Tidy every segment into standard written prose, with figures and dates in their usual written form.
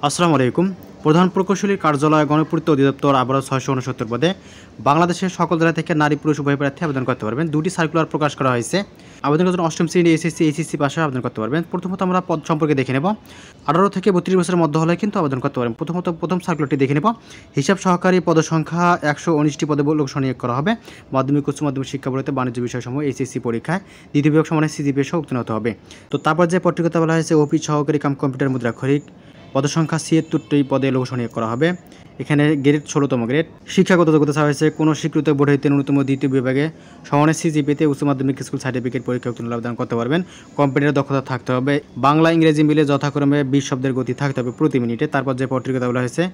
আসসালামু আলাইকুম। প্রধান প্রকৌশলীর কার্যালয় গণপূর্ত অধিদপ্তর আবারও ৬৬৯ পদে বাংলাদেশের সকল জেলা থেকে নারী পুরুষ উভয় প্রার্থী আবেদন করতে পারবেন। দুটি সার্কুলার প্রকাশ করা হয়েছে। আবেদন করার জন্য অষ্টম শ্রেণী এইচএসসি পাশে আবেদন করতে পারবেন। প্রথমত আমরা পদ সম্পর্কে দেখে নেব। ১৮ থেকে ৩২ বছরের মধ্যে হলে কিন্তু আবেদন করতে পারবেন। প্রথম সার্কুলারটি দেখে নেব। হিসাব সহকারী পদসংখ্যা ১১৯টি পদে লোক নিয়োগ করা হবে। মাধ্যমিক উচ্চ মাধ্যমিক শিক্ষা বোর্ডে বাণিজ্য বিষয়সমূহ এইচএসসি পরীক্ষায় দ্বিতীয় বিভাগ সমানের সিজিপিএ সহ উত্তীর্ণ হতে হবে। তো তারপর যে পদটির কথা বলা হয়েছে অফিস সহকারী কাম কম্পিউটার মুদ্রাক্ষরিক, পদসংখ্যা ৭৬টি পদে লোক নিয়োগ করা হবে। এখানে গ্রেড ১৬তম গ্রেড। শিক্ষাগত যোগ্যতা চাওয়া হয়েছে কোনো স্বীকৃত বোর্ড হইতে ন্যূনতম দ্বিতীয় বিভাগে সমানের সিজিপিতে উচ্চ মাধ্যমিক স্কুল সার্টিফিকেট পরীক্ষা উত্তীর্ণ আবেদন করতে পারবেন। কম্পিউটারের দক্ষতা থাকতে হবে। বাংলা ইংরেজি মিলে যথাক্রমে ২০ শব্দের গতি থাকতে হবে প্রতি মিনিটে। তারপর যে পদটির কথা বলা হয়েছে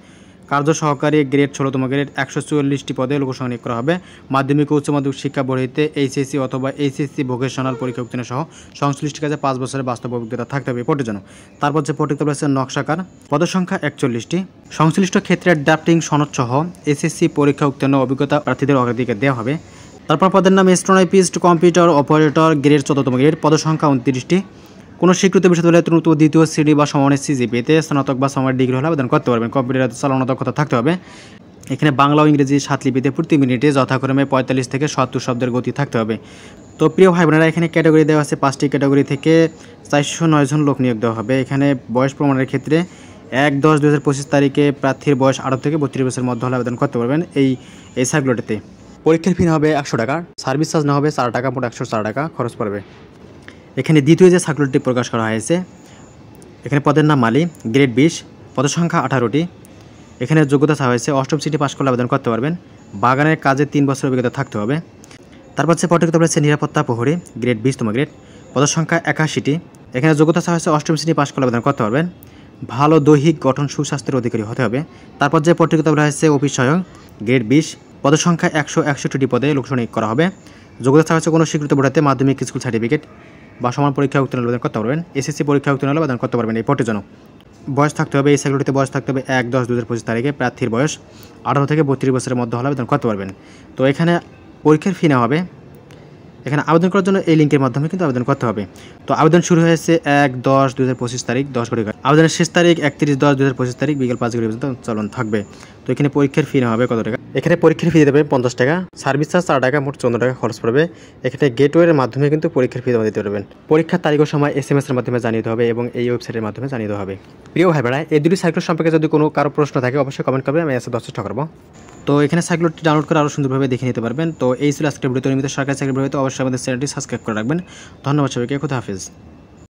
কার্য সহকারী গ্রেড ১৬তম গ্রেড ১৪৪টি পদে লোক নিয়োগ করা হবে। মাধ্যমিক ও উচ্চ মাধ্যমিক শিক্ষা বোর্ড হইতে এইচএসসি অথবা এইচএসসি ভোকেশনাল পরীক্ষা উত্তীর্ণ সহ সংশ্লিষ্ট কাজে ৫ বছরের বাস্তব অভিজ্ঞতা থাকতে হবে পদের জন্য। তারপর যে পদটির কথা বলা হয়েছে নকশাকার, পদসংখ্যা ৪১টি। সংশ্লিষ্ট ক্ষেত্রে ড্রাফটিং সনদ সহ এসএসসি পরীক্ষা উত্তীর্ণ অভিজ্ঞতা প্রার্থীদের অগ্রাধিকার দেওয়া হবে। তারপর পদের নাম স্টেনোটাইপিস্ট কম্পিউটার অপারেটর গ্রেড ১৪তম গ্রেড, পদসংখ্যা ২৯টি। কোনো স্বীকৃত বিশ্ববিদ্যালয়ে ন্যূনতম দ্বিতীয় শ্রেণী বা সমানের সিজিপিতে স্নাতক বা সমানের ডিগ্রি হলে আবেদন করতে পারবেন। কম্পিউটার চালানো দক্ষতা থাকতে হবে। এখানে বাংলা ও ইংরেজি ৭ লিপিতে প্রতি মিনিটে যথাক্রমে ৪৫ থেকে ৭০ শব্দের গতি থাকতে হবে। তো প্রিয় ভাই বোনেরা, এখানে ক্যাটাগরি দেওয়া আছে ৫টি ক্যাটাগরি থেকে ৪০৯ জন লোক নিয়োগ দেওয়া হবে। এখানে বয়স প্রমাণের ক্ষেত্রে ১/১০/২০২৫ তারিখে প্রার্থীর বয়স ১৮ থেকে ৩২ বছরের মধ্যে হলে আবেদন করতে পারবেন। এই সার্কুলারটিতে পরীক্ষার ফি হবে ১০০ টাকা, সার্ভিস চার্জ না হবে ৪ টাকা, মোট ১০৪ টাকা খরচ পড়বে। এখানে দ্বিতীয় যে সার্কুলারটি প্রকাশ করা হয়েছে এখানে পদের নাম মালি, গ্রেড ২০, পদসংখ্যা ১৮টি। এখানে যোগ্যতা চাওয়া হয়েছে অষ্টম শ্রেণী পাশ করলে আবেদন করতে পারবেন। বাগানের কাজে ৩ বছরের অভিজ্ঞতা থাকতে হবে। তারপর হচ্ছে পদটির কথা বলেছে নিরাপত্তা প্রহরী গ্রেড ২০তম গ্রেড, পদসংখ্যা ৮১টি। এখানে যোগ্যতা চাওয়া হয়েছে অষ্টম শ্রেণী পাশ করলে আবেদন করতে পারবেন। ভালো দৈহিক গঠন সুস্বাস্থ্যের অধিকারী হতে হবে। তারপর যে পদটির কথা বলা হয়েছে অফিস সহায়ক গ্রেড ২০, পদসংখ্যা ১৬১টি পদে লোক নিয়োগ করা হবে। যোগ্যতা চাওয়া হয়েছে কোনো স্বীকৃত বোর্ডে মাধ্যমিক স্কুল সার্টিফিকেট বা সমান পরীক্ষা উত্তীর্ণ আবেদন করতে পারবেন। এসএসসি পরীক্ষা উত্তীর্ণ হলে আবেদন করতে পারবেন এই পদের জন্য। বয়স থাকতে হবে, এই সার্কুলারটিতে বয়স থাকতে হবে ১/১০/২০২৫ তারিখে প্রার্থীর বয়স ১৮ থেকে ৩২ বছরের মধ্যে হলে আবেদন করতে পারবেন। তো এখানে পরীক্ষার ফি নেওয়া হবে। এখানে আবেদন করার জন্য এই লিঙ্কের মাধ্যমে কিন্তু আবেদন করতে হবে। তো আবেদন শুরু হয়েছে ১/১০/২০২৫ তারিখ ১০ ঘড়ি। আবেদনের শেষ তারিখ ৩১/১০/২০২৫ তারিখ বিকেল ৫ ঘড়ি পর্যন্ত চলমান থাকবে। তো এখানে পরীক্ষার ফি নেওয়া হবে কত টাকা? এখানে পরীক্ষার ফি দিতে হবে ৫০ টাকা, সার্ভিস চার্জ ৪ টাকা, মোট ১৪ টাকা খরচ পড়বে। এখানে গেটওয়ের মাধ্যমে কিন্তু পরীক্ষার ফি জমা দিতে পারবেন। পরীক্ষার তারিখ ও সময় SMS এর মাধ্যমে জানিয়ে দেওয়া হবে এবং এই ওয়েবসাইটের মাধ্যমে জানিয়ে দেওয়া হবে। প্রিয় ভাই বোনেরা, এই দুটি সার্কুলার সম্পর্কে যদি কারো প্রশ্ন থাকে অবশ্যই কমেন্ট করবেন, আমি অ্যান্সার দেওয়ার চেষ্টা করব। তো এখানে সার্কুলারটি ডাউনলোড করে আরও সুন্দরভাবে দেখে নিতে পারবেন। তো এই ছিল আজকের ভিডিওতে নিয়মিত সরকারি চাকরির ভিডিওতে অবশ্যই আমাদের চ্যানেলটি সাবস্ক্রাইব করে রাখবেন। ধন্যবাদ সবাইকে, খুদা হাফেজ।